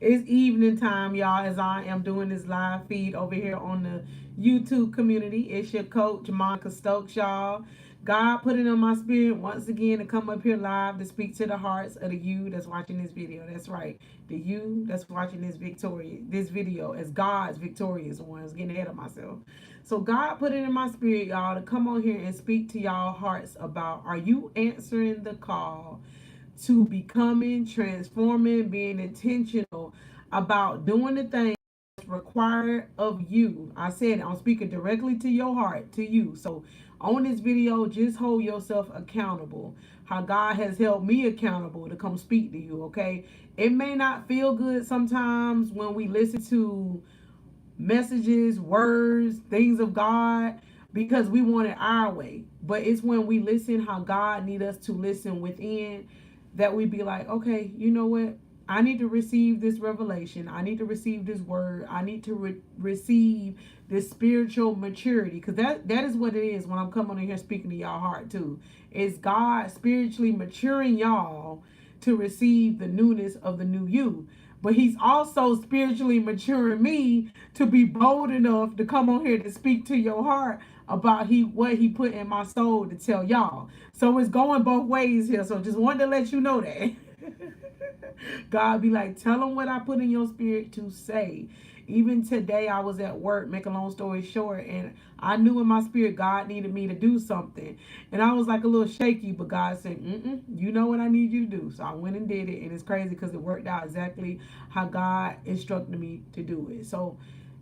It's evening time, y'all, as I am doing this live feed over here on the YouTube community. It's your coach, Monica Stokes, y'all. God put it on my spirit once again to come up here live to speak to the hearts of the you that's watching this video. That's right. The you that's watching this video as God's victorious ones. Getting ahead of myself. So God put it in my spirit, y'all, to come on here and speak to y'all hearts about, are you answering the call to becoming, transforming, being intentional about doing the things required of you? I said I'm speaking directly to your heart, to you. So on this video, just hold yourself accountable. How God has held me accountable to come speak to you, okay? It may not feel good sometimes when we listen to messages, words, things of God because we want it our way. But it's when we listen how God need us to listen within that we be like, okay, you know what? I need to receive this revelation. I need to receive this word. I need to receive this spiritual maturity, because that is what it is when I'm coming in here speaking to y'all heart too. It's God spiritually maturing y'all to receive the newness of the new you. But he's also spiritually maturing me to be bold enough to come on here to speak to your heart about what he put in my soul to tell y'all. So it's going both ways here. So just wanted to let you know that. God be like, tell them what I put in your spirit to say. Even today, I was at work, make a long story short, and I knew in my spirit God needed me to do something. And I was like a little shaky, but God said, you know what I need you to do. So I went and did it, and it's crazy because it worked out exactly how God instructed me to do it. So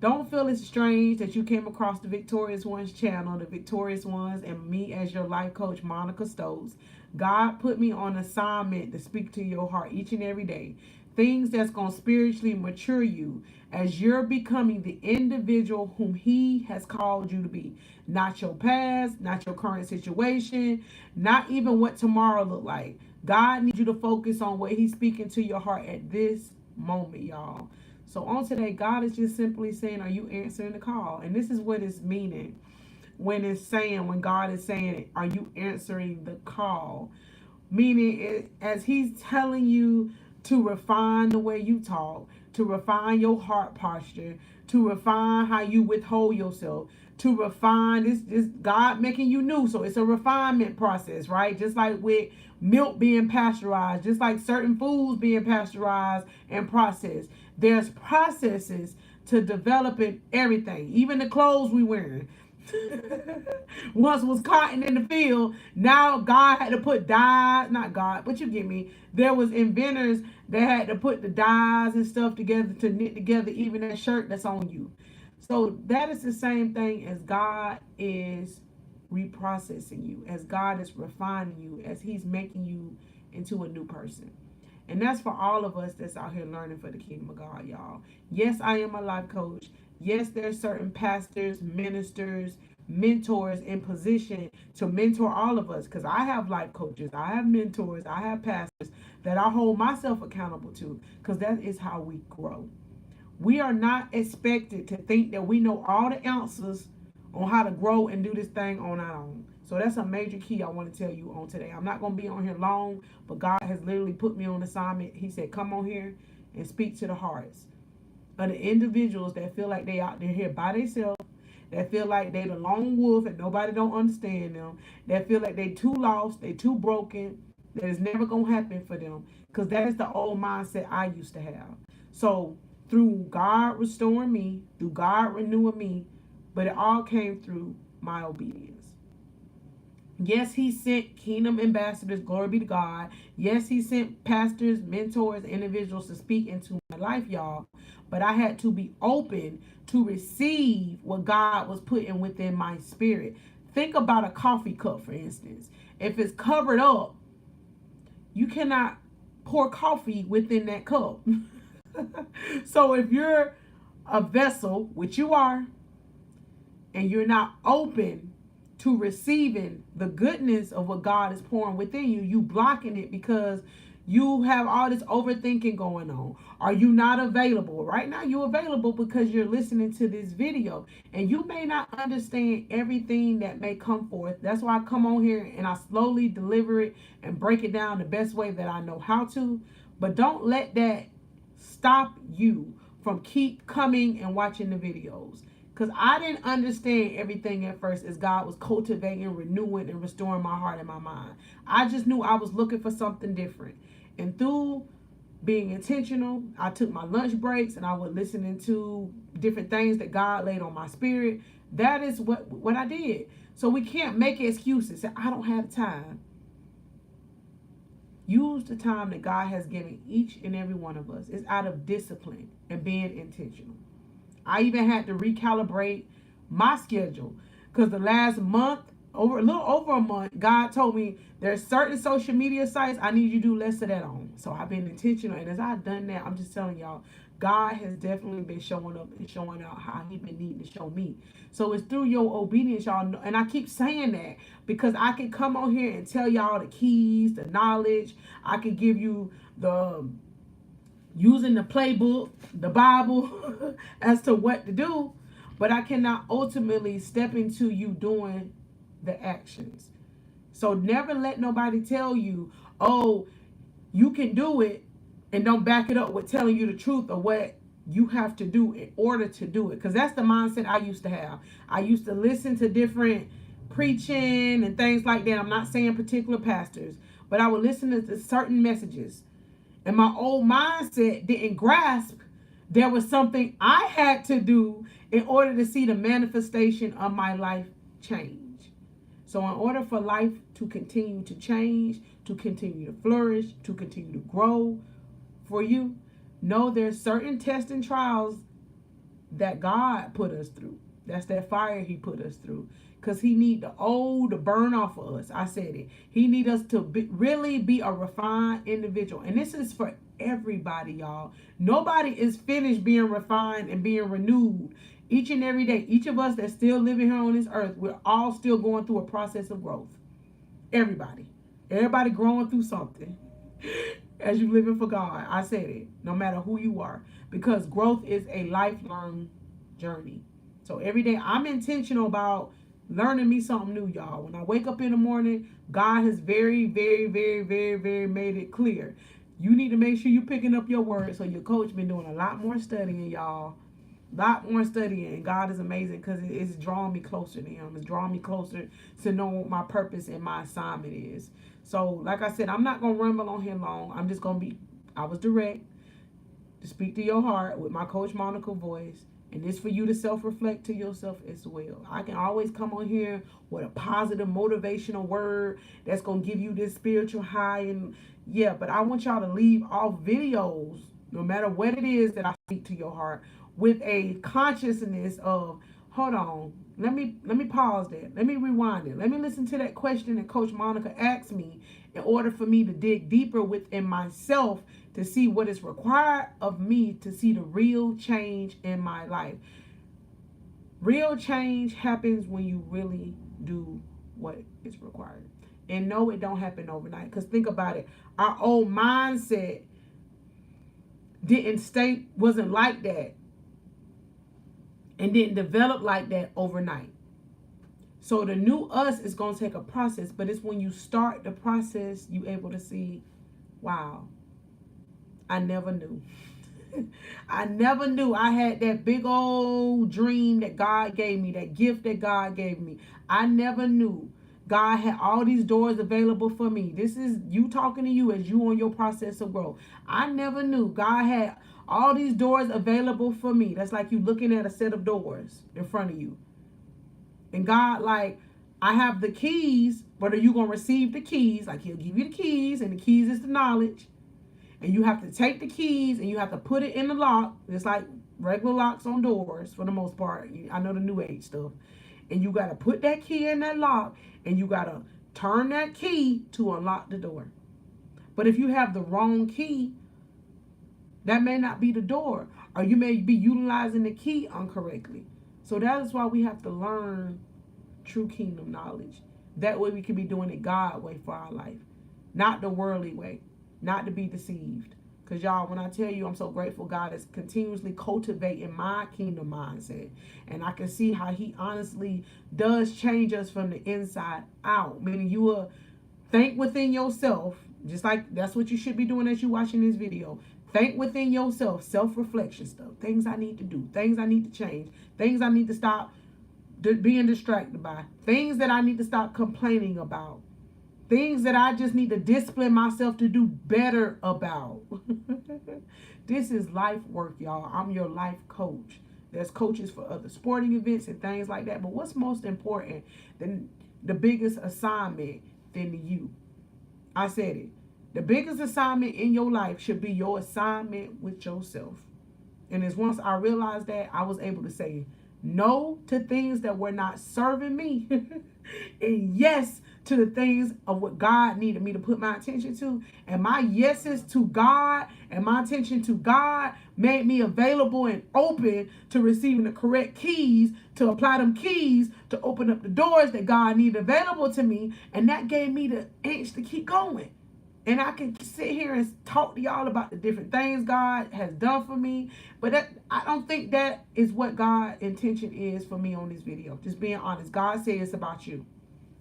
don't feel it's strange that you came across the Victorious Ones channel, the Victorious Ones, and me as your life coach, Monica Stokes. God put me on assignment to speak to your heart each and every day. Things that's going to spiritually mature you as you're becoming the individual whom he has called you to be. Not your past, not your current situation, not even what tomorrow look like. God needs you to focus on what he's speaking to your heart at this moment, y'all. So on today, God is just simply saying, are you answering the call? And this is what it's meaning when God is saying, are you answering the call? Meaning, as he's telling you to refine the way you talk, to refine your heart posture, to refine how you withhold yourself, to refine this God making you new. So it's a refinement process, right? Just like with milk being pasteurized, just like certain foods being pasteurized and processed. There's processes to developing everything, even the clothes we wearing. Once was cotton in the field, now God had to put dyes, not God, but you get me. There was inventors that had to put the dyes and stuff together to knit together even that shirt that's on you. So that is the same thing as God is reprocessing you, as God is refining you, as he's making you into a new person. And that's for all of us that's out here learning for the kingdom of God, y'all. Yes, I am a life coach. Yes, there's certain pastors, ministers, mentors in position to mentor all of us, because I have life coaches, I have mentors, I have pastors that I hold myself accountable to, because that is how we grow. We are not expected to think that we know all the answers on how to grow and do this thing on our own. So that's a major key I want to tell you on today. I'm not going to be on here long, but God has literally put me on assignment. He said, come on here and speak to the hearts of the individuals that feel like they out there here by themselves, that feel like they the lone wolf and nobody don't understand them, that feel like they too lost, they too broken, that it's never going to happen for them, because that is the old mindset I used to have. So through God restoring me, through God renewing me, but it all came through my obedience. Yes, he sent kingdom ambassadors, glory be to God. Yes, he sent pastors, mentors, individuals to speak into my life, y'all. But I had to be open to receive what God was putting within my spirit. Think about a coffee cup, for instance. If it's covered up, you cannot pour coffee within that cup. So if you're a vessel, which you are, and you're not open to receiving the goodness of what God is pouring within you, you blocking it because you have all this overthinking going on. Are you not available? Right now you're available because you're listening to this video, and you may not understand everything that may come forth. That's why I come on here and I slowly deliver it and break it down the best way that I know how to. But don't let that stop you from keep coming and watching the videos. Because I didn't understand everything at first as God was cultivating, renewing, and restoring my heart and my mind. I just knew I was looking for something different. And through being intentional, I took my lunch breaks and I was listening to different things that God laid on my spirit. That is what I did. So we can't make excuses. Say, I don't have time. Use the time that God has given each and every one of us. It's out of discipline and being intentional. I even had to recalibrate my schedule because the last month, a little over a month, God told me there's certain social media sites I need you to do less of that on. So I've been intentional, and as I've done that, I'm just telling y'all, God has definitely been showing up and showing out how He been needing to show me. So it's through your obedience, y'all. And I keep saying that because I can come on here and tell y'all the keys, the knowledge. I can give you the using the playbook, the Bible, as to what to do, but I cannot ultimately step into you doing the actions. So never let nobody tell you, oh, you can do it, and don't back it up with telling you the truth of what you have to do in order to do it. Because that's the mindset I used to have. I used to listen to different preaching and things like that. I'm not saying particular pastors, but I would listen to certain messages. And my old mindset didn't grasp there was something I had to do in order to see the manifestation of my life change. So in order for life to continue to change, to continue to flourish, to continue to grow for you, know there's certain tests and trials that God put us through. That's that fire He put us through. Because He need the old to burn off of us. I said it. He need us to really be a refined individual. And this is for everybody, y'all. Nobody is finished being refined and being renewed each and every day. Each of us that's still living here on this earth, we're all still going through a process of growth. Everybody. Everybody growing through something as you living for God. I said it. No matter who you are. Because growth is a lifelong journey. So every day I'm intentional about learning me something new, y'all. When I wake up in the morning, God has very, very, very, very, very made it clear. You need to make sure you're picking up your word. So your coach been doing a lot more studying, y'all. A lot more studying. And God is amazing because it's drawing me closer to Him. It's drawing me closer to know what my purpose and my assignment is. So, like I said, I'm not going to ramble on here long. I'm just going to I was direct to speak to your heart with my Coach Monica voice. And it's for you to self-reflect to yourself as well. I can always come on here with a positive, motivational word that's going to give you this spiritual high. And yeah, but I want y'all to leave all videos, no matter what it is that I speak to your heart, with a consciousness of, hold on, let me pause that. Let me rewind it. Let me listen to that question that Coach Monica asked me in order for me to dig deeper within myself to see what is required of me to see the real change in my life. Real change happens when you really do what is required. And no, it don't happen overnight. Because think about it. Our old mindset wasn't like that. And didn't develop like that overnight. So the new us is going to take a process. But it's when you start the process, you able to see, wow, I never knew. I never knew I had that big old dream that God gave me, that gift that God gave me. I never knew God had all these doors available for me. This is you talking to you as you on your process of growth. I never knew God had all these doors available for me. That's like you looking at a set of doors in front of you. And God, like, I have the keys, but are you going to receive the keys? Like, He'll give you the keys, and the keys is the knowledge. And you have to take the keys and you have to put it in the lock. It's like regular locks on doors for the most part. I know the new age stuff. And you got to put that key in that lock and you got to turn that key to unlock the door. But if you have the wrong key, that may not be the door. Or you may be utilizing the key incorrectly. So that is why we have to learn true kingdom knowledge. That way we can be doing it God way for our life. Not the worldly way. Not to be deceived. Because y'all, when I tell you I'm so grateful, God is continuously cultivating my kingdom mindset. And I can see how He honestly does change us from the inside out. Meaning you will think within yourself, just like that's what you should be doing as you watching this video. Think within yourself, self-reflection stuff, things I need to do, things I need to change, things I need to stop being distracted by, things that I need to stop complaining about, things that I just need to discipline myself to do better about. This is life work, y'all. I'm your life coach. There's coaches for other sporting events and things like that. But what's most important than the biggest assignment than you? I said it. The biggest assignment in your life should be your assignment with yourself. And as once I realized that, I was able to say no to things that were not serving me and yes to the things of what God needed me to put my attention to. And my yeses to God and my attention to God made me available and open to receiving the correct keys, to apply them keys, to open up the doors that God needed available to me. And that gave me the edge to keep going. And I can sit here and talk to y'all about the different things God has done for me. But I don't think that is what God's intention is for me on this video. Just being honest. God said it's about you.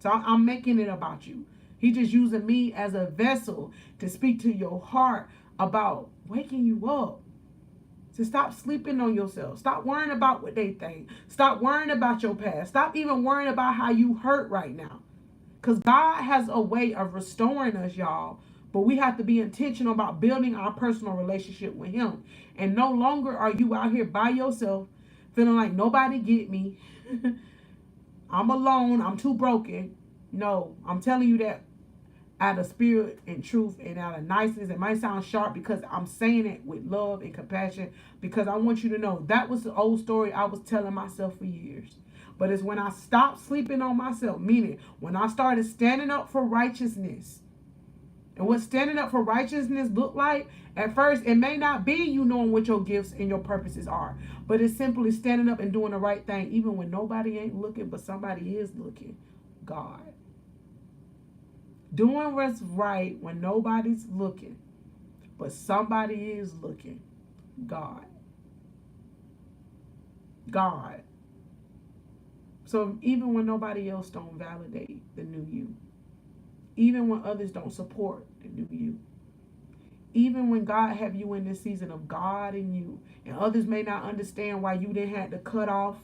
So I'm making it about you. He just using me as a vessel to speak to your heart about waking you up. To stop sleeping on yourself. Stop worrying about what they think. Stop worrying about your past. Stop even worrying about how you hurt right now. Because God has a way of restoring us, y'all. But we have to be intentional about building our personal relationship with Him. And no longer are you out here by yourself, feeling like nobody get me. I'm alone. I'm too broken. No, I'm telling you that out of spirit and truth and out of niceness. It might sound sharp because I'm saying it with love and compassion, because I want you to know that was the old story I was telling myself for years. But it's when I stopped sleeping on myself, meaning when I started standing up for righteousness. And what standing up for righteousness look like, at first, it may not be you knowing what your gifts and your purposes are. But it's simply standing up and doing the right thing, even when nobody ain't looking, but somebody is looking. God. Doing what's right when nobody's looking, but somebody is looking. God. God. So even when nobody else don't validate the new you, even when others don't support the new you, even when God have you in this season of God in you, and others may not understand why you didn't have to cut off,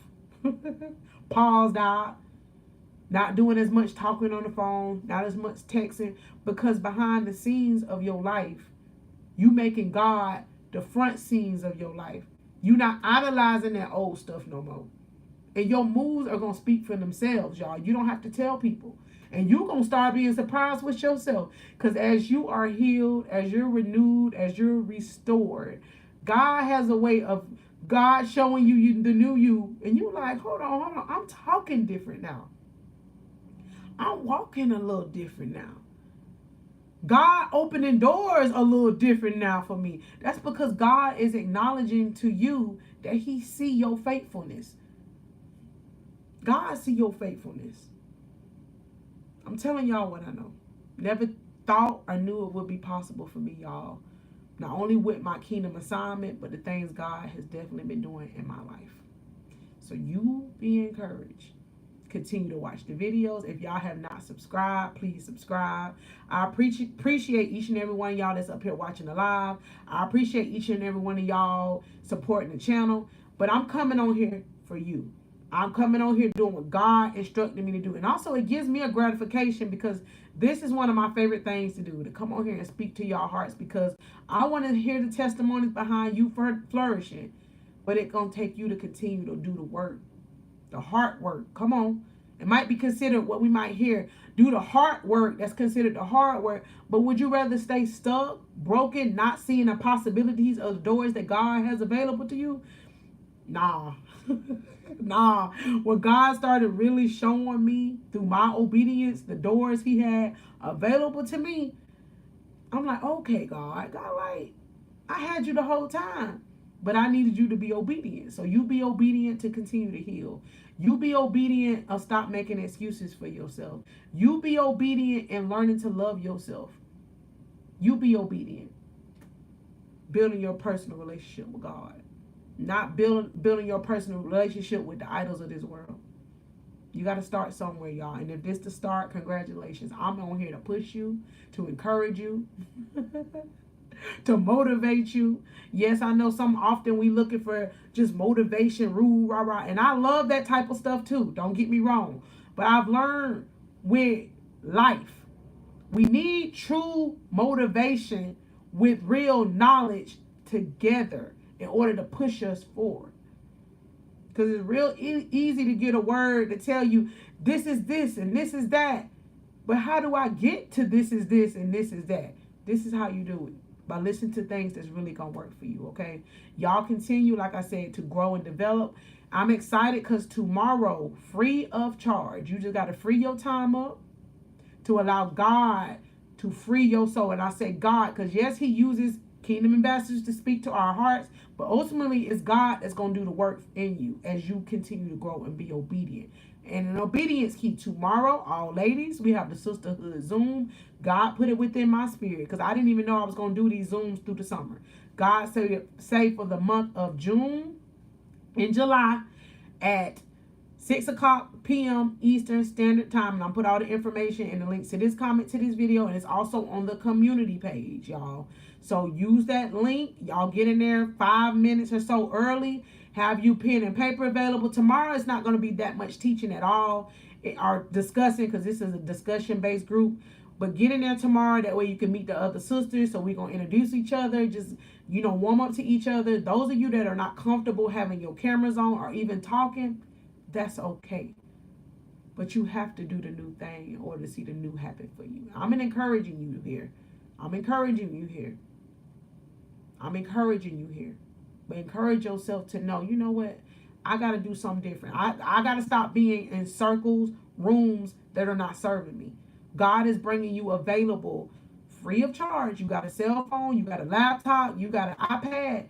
paused out, not doing as much talking on the phone, not as much texting, because behind the scenes of your life, you making God the front scenes of your life. You not idolizing that old stuff no more. And your moves are going to speak for themselves, y'all. You don't have to tell people. And you're going to start being surprised with yourself. Because as you are healed, as you're renewed, as you're restored, God has a way of God showing you the new you. And you're like, hold on. I'm talking different now. I'm walking a little different now. God opening doors a little different now for me. That's because God is acknowledging to you that He see your faithfulness. God see your faithfulness. I'm telling y'all what I know. Never thought or knew it would be possible for me, y'all. Not only with my kingdom assignment, but the things God has definitely been doing in my life. So you be encouraged. Continue to watch the videos. If y'all have not subscribed, please subscribe. I appreciate each and every one of y'all that's up here watching the live. I appreciate each and every one of y'all supporting the channel. But I'm coming on here for you. I'm coming on here doing what God instructed me to do. And also it gives me a gratification, because this is one of my favorite things to do, to come on here and speak to y'all hearts, because I want to hear the testimonies behind you for flourishing. But it's going to take you to continue to do the work, the hard work. Come on. It might be considered what we might hear. Do the hard work. That's considered the hard work. But would you rather stay stuck, broken, not seeing the possibilities of the doors that God has available to you? Nah. Nah. When God started really showing me through my obedience the doors He had available to me, I'm like, okay, God, like, I had you the whole time, but I needed you to be obedient. So you be obedient to continue to heal. You be obedient of stop making excuses for yourself. You be obedient and learning to love yourself. You be obedient. Building your personal relationship with God. Not building your personal relationship with the idols of this world. You got to start somewhere, y'all. And if this the start, congratulations. I'm on here to push you, to encourage you. to motivate you. Yes, I know some often we looking for just motivation, rule, rah, rah. And I love that type of stuff too. Don't get me wrong. But I've learned with life, we need true motivation with real knowledge together in order to push us forward. Because it's real easy to get a word to tell you this is this and this is that. But how do I get to this is this and this is that? This is how you do it. By listening to things that's really going to work for you, okay? Y'all continue, like I said, to grow and develop. I'm excited because tomorrow, free of charge, you just got to free your time up to allow God to free your soul. And I say God because, yes, he uses kingdom ambassadors to speak to our hearts, but ultimately it's God that's going to do the work in you as you continue to grow and be obedient. And an obedience key tomorrow, all ladies, we have the SisterHood Zoom. God put it within my spirit because I didn't even know I was going to do these Zooms through the summer. God say for the month of June and July at 6 o'clock p.m. Eastern Standard Time. And I'll put all the information and the links to this comment to this video. And it's also on the community page, y'all. So use that link. Y'all get in there 5 minutes or so early. Have you pen and paper available. Tomorrow it's not going to be that much teaching at all. Or discussing, because this is a discussion-based group. But get in there tomorrow. That way you can meet the other sisters. So we're going to introduce each other. Just, warm up to each other. Those of you that are not comfortable having your cameras on or even talking, that's okay. But you have to do the new thing in order to see the new happen for you. I'm encouraging you here. I'm encouraging you here. But encourage yourself to know, you know what? I got to do something different. I got to stop being in circles, rooms that are not serving me. God is bringing you available free of charge. You got a cell phone, you got a laptop, you got an iPad.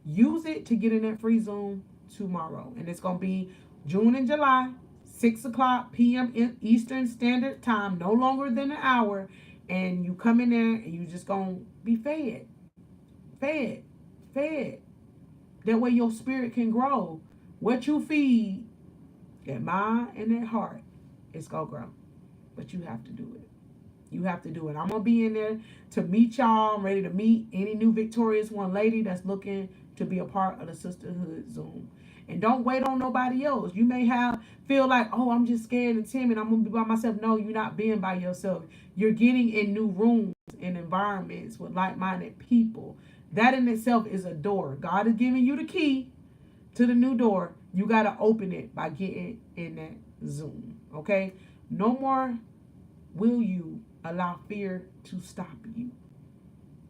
Use it to get in that free Zoom tomorrow. And it's going to be June and July, 6 o'clock p.m. Eastern Standard Time, no longer than an hour. And you come in there and you just going to be fed. That way your spirit can grow. What you feed, that mind and that heart, it's going to grow. But you have to do it. I'm going to be in there to meet y'all. I'm ready to meet any new victorious one lady that's looking to be a part of the SisterHood Zoom. And don't wait on nobody else. You may feel like, oh, I'm just scared and timid. I'm going to be by myself. No, you're not being by yourself. You're getting in new rooms and environments with like-minded people. That in itself is a door. God is giving you the key to the new door. You got to open it by getting in that Zoom. Okay? No more will you allow fear to stop you.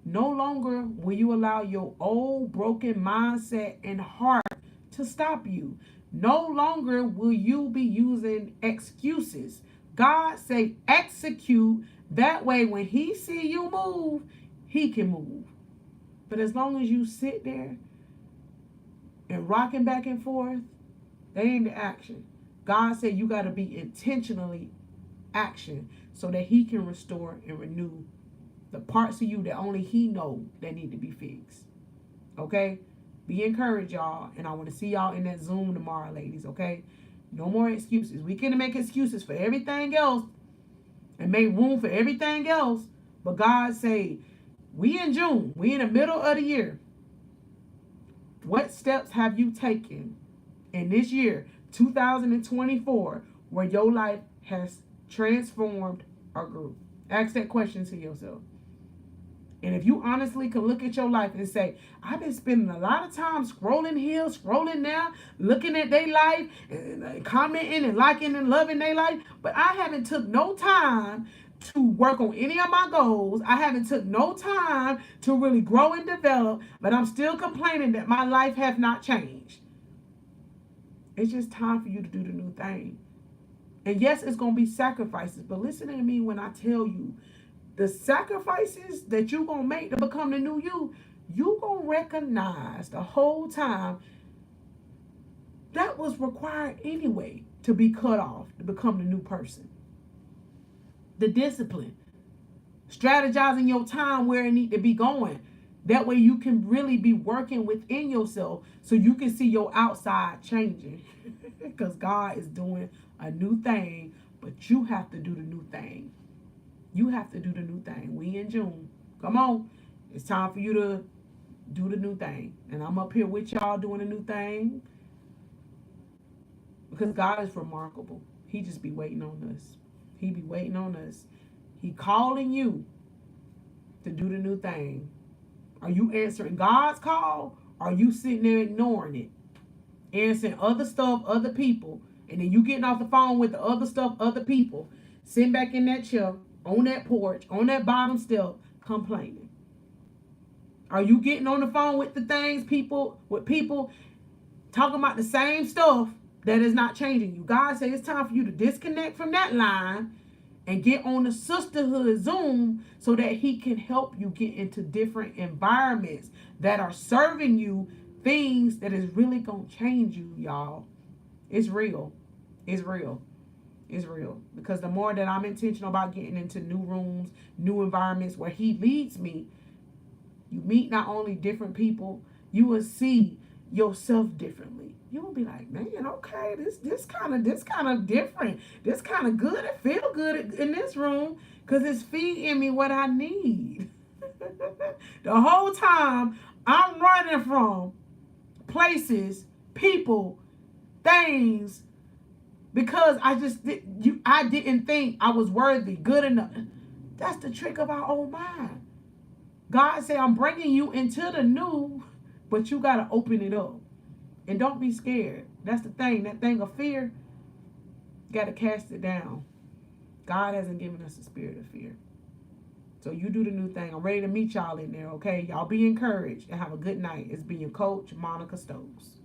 No longer will you allow your old broken mindset and heart to stop you. No longer will you be using excuses. God say execute. That way when he see you move, he can move. But as long as you sit there and rocking back and forth, that ain't the action. God said you got to be intentionally action so that he can restore and renew the parts of you that only he knows that need to be fixed. Okay? Be encouraged, y'all. And I want to see y'all in that Zoom tomorrow, ladies. Okay? No more excuses. We can make excuses for everything else and make room for everything else. But God say, we in June. We in the middle of the year. What steps have you taken in this year, 2024, where your life has transformed or grew? Ask that question to yourself. And if you honestly can look at your life and say, I've been spending a lot of time scrolling here, scrolling there, looking at their life, and commenting and liking and loving their life, but I haven't took no time to work on any of my goals. I haven't took no time to really grow and develop, but I'm still complaining that my life has not changed. It's just time for you to do the new thing. And yes, it's going to be sacrifices, but listen to me when I tell you, the sacrifices that you're going to make to become the new you, you're going to recognize the whole time that was required anyway to be cut off, to become the new person. The discipline. Strategizing your time where it need to be going. That way you can really be working within yourself so you can see your outside changing. Because God is doing a new thing, but you have to do the new thing. You have to do the new thing. We in June. Come on. It's time for you to do the new thing. And I'm up here with y'all doing a new thing because God is remarkable. He just be waiting on us. He be waiting on us. He calling you to do the new thing. Are you answering God's call? Or are you sitting there ignoring it? Answering other stuff, other people. And then you getting off the phone with the other stuff, other people. Sitting back in that chair, on that porch, on that bottom step, complaining. Are you getting on the phone with the things, people talking about the same stuff that is not changing you? God said it's time for you to disconnect from that line and get on the SisterHood Zoom so that he can help you get into different environments that are serving you things that is really going to change you, y'all. It's real. It's real. It's real. Because the more that I'm intentional about getting into new rooms, new environments where he leads me, you meet not only different people, you will see yourself differently. You will be like, man, okay, this kind of different. This kind of good. It feel good in this room because it's feeding me what I need. The whole time I'm running from places, people, things, because I didn't think I was worthy, good enough. That's the trick of our own mind. God said, I'm bringing you into the new, but you got to open it up. And don't be scared. That's the thing. That thing of fear, you got to cast it down. God hasn't given us a spirit of fear. So you do the new thing. I'm ready to meet y'all in there, okay? Y'all be encouraged and have a good night. It's been your coach, Monica Stokes.